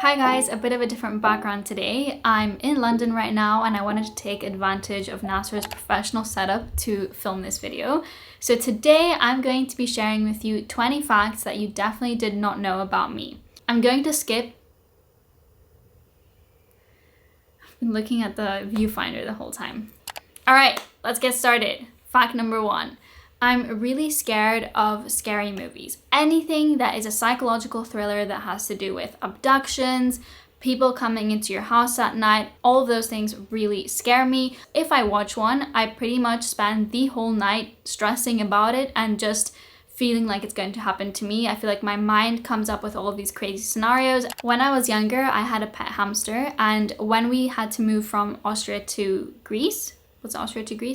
Hi guys, a bit of a different background today. I'm in London right now and I wanted to take advantage of Nasser's professional setup to film this video. So today I'm going to be sharing with you 20 facts that you definitely did not know about me. I'm going to skip. I've been looking at the viewfinder the whole time. All right, let's get started. Fact number 1. I'm really scared of scary movies. Anything that is a psychological thriller that has to do with abductions, people coming into your house at night, all of those things really scare me. If I watch one, I pretty much spend the whole night stressing about it and just feeling like it's going to happen to me. I feel like my mind comes up with all of these crazy scenarios. When I was younger, I had a pet hamster, and when we had to move from Austria to Greece,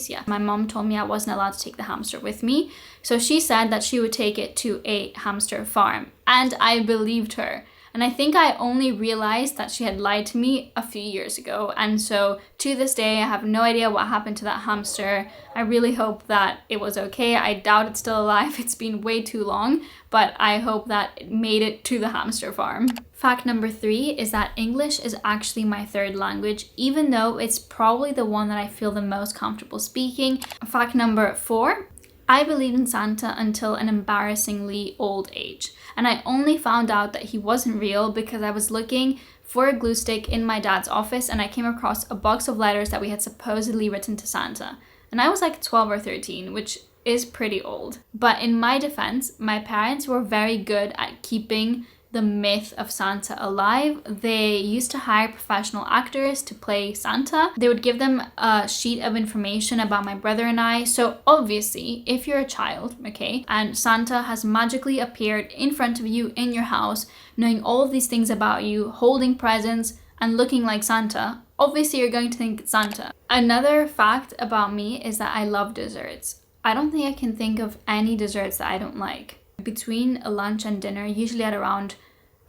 yeah. My mom told me I wasn't allowed to take the hamster with me. So she said that she would take it to a hamster farm. And I believed her. And I think I only realized that she had lied to me a few years ago. And so to this day, I have no idea what happened to that hamster. I really hope that it was okay. I doubt it's still alive. It's been way too long, but I hope that it made it to the hamster farm. Fact number 3 is that English is actually my third language, even though it's probably the one that I feel the most comfortable speaking. Fact number 4. I believed in Santa until an embarrassingly old age. And I only found out that he wasn't real because I was looking for a glue stick in my dad's office and I came across a box of letters that we had supposedly written to Santa. And I was like 12 or 13, which is pretty old. But in my defense, my parents were very good at keeping the myth of Santa alive. They used to hire professional actors to play Santa. They would give them a sheet of information about my brother and I. So obviously, if you're a child, okay, and Santa has magically appeared in front of you in your house, knowing all of these things about you, holding presents and looking like Santa, obviously you're going to think it's Santa. Another fact about me is that I love desserts. I don't think I can think of any desserts that I don't like. Between a lunch and dinner, usually at around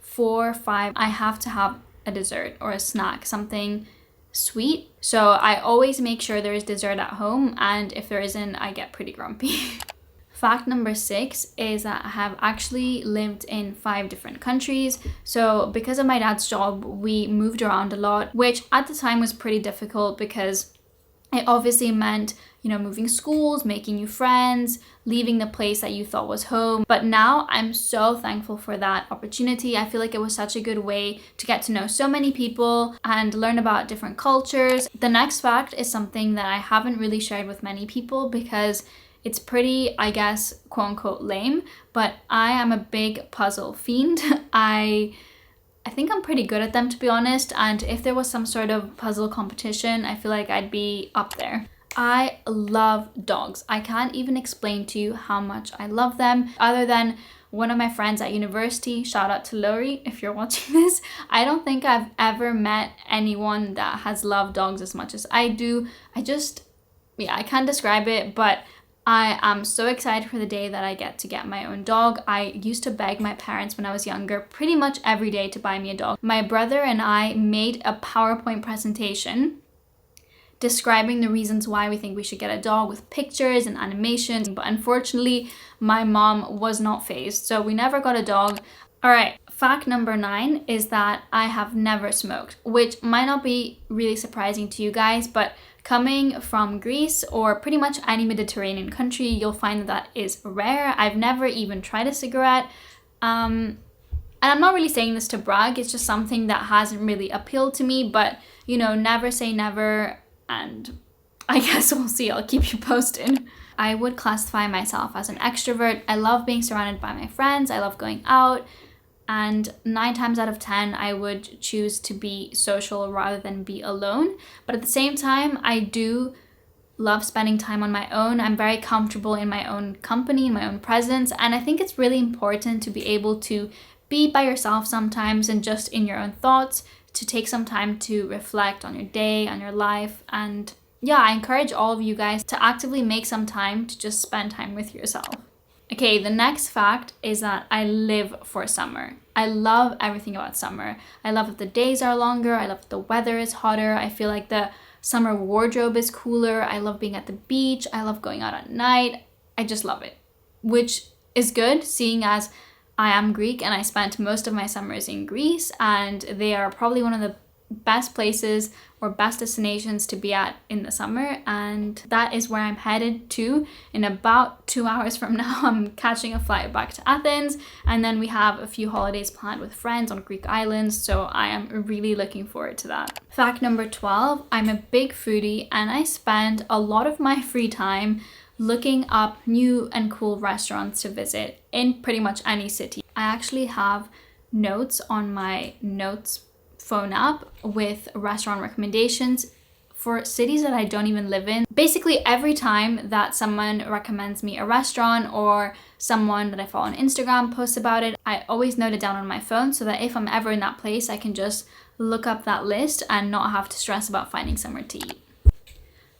4 or 5, I have to have a dessert or a snack, something sweet. So I always make sure there is dessert at home, and if there isn't, I get pretty grumpy. Fact number 6 is that I have actually lived in 5 different countries. So because of my dad's job, we moved around a lot, which at the time was pretty difficult because it obviously meant, moving schools, making new friends, leaving the place that you thought was home. But now I'm so thankful for that opportunity. I feel like it was such a good way to get to know so many people and learn about different cultures. The next fact is something that I haven't really shared with many people because it's pretty, I guess, quote unquote lame, but I am a big puzzle fiend. I think I'm pretty good at them, to be honest, and if there was some sort of puzzle competition, I feel like I'd be up there. I love dogs. I can't even explain to you how much I love them. Other than one of my friends at university, shout out to Lori if you're watching this, I don't think I've ever met anyone that has loved dogs as much as I do. I can't describe it, but I am so excited for the day that I get my own dog. I used to beg my parents when I was younger pretty much every day to buy me a dog. My brother and I made a PowerPoint presentation describing the reasons why we think we should get a dog with pictures and animations, but unfortunately my mom was not fazed, so we never got a dog. All right, fact number 9 is that I have never smoked, which might not be really surprising to you guys, but coming from Greece or pretty much any Mediterranean country, you'll find that is rare. I've never even tried a cigarette. And I'm not really saying this to brag, it's just something that hasn't really appealed to me, but never say never, and I guess we'll see. I'll keep you posted. I would classify myself as an extrovert. I love being surrounded by my friends. I love going out. And 9 times out of 10, I would choose to be social rather than be alone. But at the same time, I do love spending time on my own. I'm very comfortable in my own company, in my own presence. And I think it's really important to be able to be by yourself sometimes and just in your own thoughts, to take some time to reflect on your day, on your life. And yeah, I encourage all of you guys to actively make some time to just spend time with yourself. Okay, the next fact is that I live for summer. I love everything about summer. I love that the days are longer. I love that the weather is hotter. I feel like the summer wardrobe is cooler. I love being at the beach. I love going out at night. I just love it, which is good, seeing as I am Greek and I spent most of my summers in Greece, and they are probably one of the best places or best destinations to be at in the summer, and that is where I'm headed to in about 2 hours from now. I'm catching a flight back to Athens, and then we have a few holidays planned with friends on Greek islands, so I am really looking forward to that. Fact number 12, I'm a big foodie and I spend a lot of my free time looking up new and cool restaurants to visit in pretty much any city. I actually have notes on my notes phone app with restaurant recommendations for cities that I don't even live in. Basically, every time that someone recommends me a restaurant or someone that I follow on Instagram posts about it, I always note it down on my phone so that if I'm ever in that place, I can just look up that list and not have to stress about finding somewhere to eat.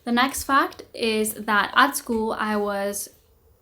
The next fact is that at school, I was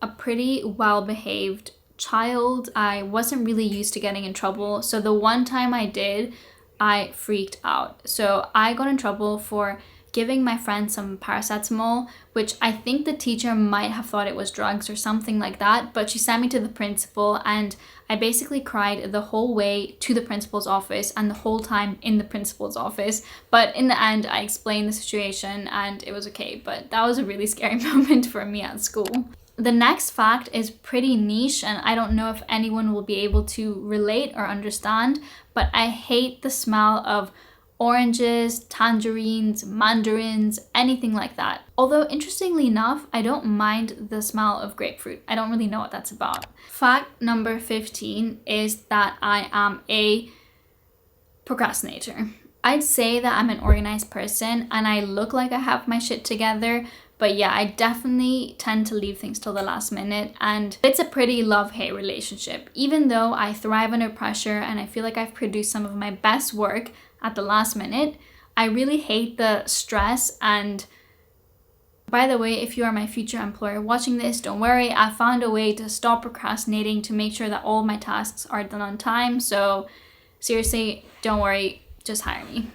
a pretty well-behaved child. I wasn't really used to getting in trouble. So the one time I did, I freaked out. So I got in trouble for giving my friend some paracetamol, which I think the teacher might have thought it was drugs or something like that, but she sent me to the principal and I basically cried the whole way to the principal's office and the whole time in the principal's office. But in the end, I explained the situation and it was okay, but that was a really scary moment for me at school. The next fact is pretty niche and I don't know if anyone will be able to relate or understand, but I hate the smell of oranges, tangerines, mandarins, anything like that. Although interestingly enough, I don't mind the smell of grapefruit. I don't really know what that's about. Fact number 15 is that I am a procrastinator. I'd say that I'm an organized person and I look like I have my shit together, but yeah, I definitely tend to leave things till the last minute, and it's a pretty love-hate relationship. Even though I thrive under pressure and I feel like I've produced some of my best work at the last minute, I really hate the stress. And by the way, if you are my future employer watching this, don't worry, I found a way to stop procrastinating to make sure that all my tasks are done on time. So seriously, don't worry, just hire me.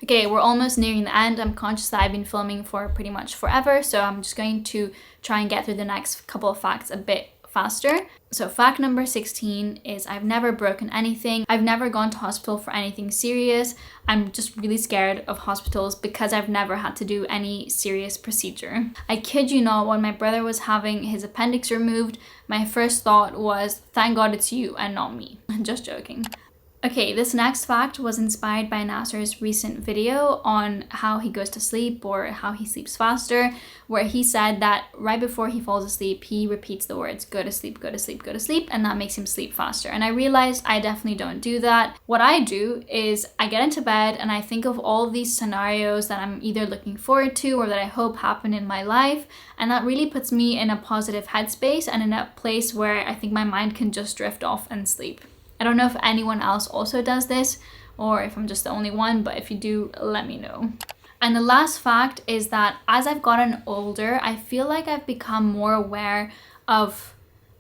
Okay, we're almost nearing the end. I'm conscious that I've been filming for pretty much forever, so I'm just going to try and get through the next couple of facts a bit faster. So fact number 16 is I've never broken anything. I've never gone to hospital for anything serious. I'm just really scared of hospitals because I've never had to do any serious procedure. I kid you not, when my brother was having his appendix removed, my first thought was, thank God it's you and not me. Just joking. Okay, this next fact was inspired by Nasser's recent video on how he goes to sleep or how he sleeps faster, where he said that right before he falls asleep, he repeats the words, go to sleep, go to sleep, go to sleep, and that makes him sleep faster. And I realized I definitely don't do that. What I do is I get into bed and I think of all of these scenarios that I'm either looking forward to or that I hope happen in my life. And that really puts me in a positive headspace and in a place where I think my mind can just drift off and sleep. I don't know if anyone else also does this or if I'm just the only one, but if you do, let me know. And the last fact is that as I've gotten older, I feel like I've become more aware of,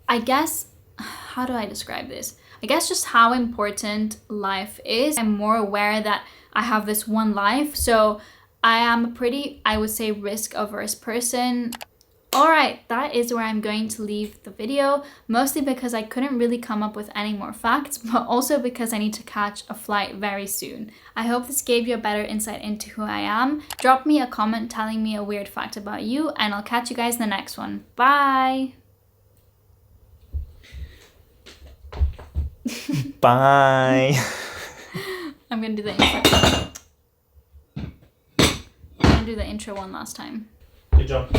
I guess, how do I describe this? I guess just how important life is. I'm more aware that I have this one life. So I am a pretty, I would say, risk-averse person. Alright, that is where I'm going to leave the video, mostly because I couldn't really come up with any more facts, but also because I need to catch a flight very soon. I hope this gave you a better insight into who I am. Drop me a comment telling me a weird fact about you, and I'll catch you guys in the next one. Bye! Bye! I'm gonna do the intro. I'm gonna do the intro one last time. Good job.